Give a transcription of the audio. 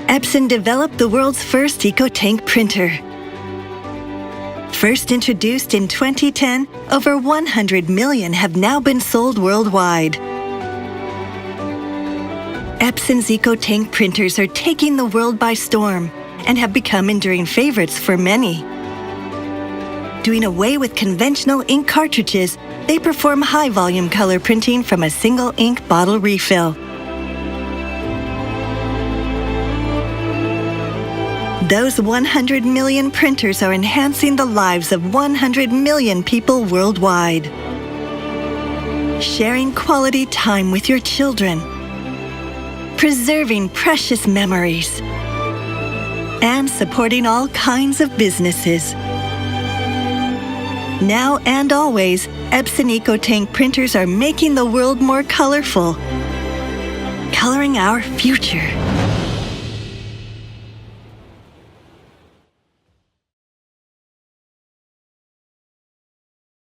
Epson developed the world's first EcoTank printer. First introduced in 2010, over 100 million have now been sold worldwide. Epson's EcoTank printers are taking the world by storm and have become enduring favorites for many. Doing away with conventional ink cartridges, they perform high-volume color printing from a single ink bottle refill. Those 100 million printers are enhancing the lives of 100 million people worldwide. Sharing quality time with your children, preserving precious memories, and supporting all kinds of businesses. Now and always, Epson EcoTank printers are making the world more colorful, coloring our future.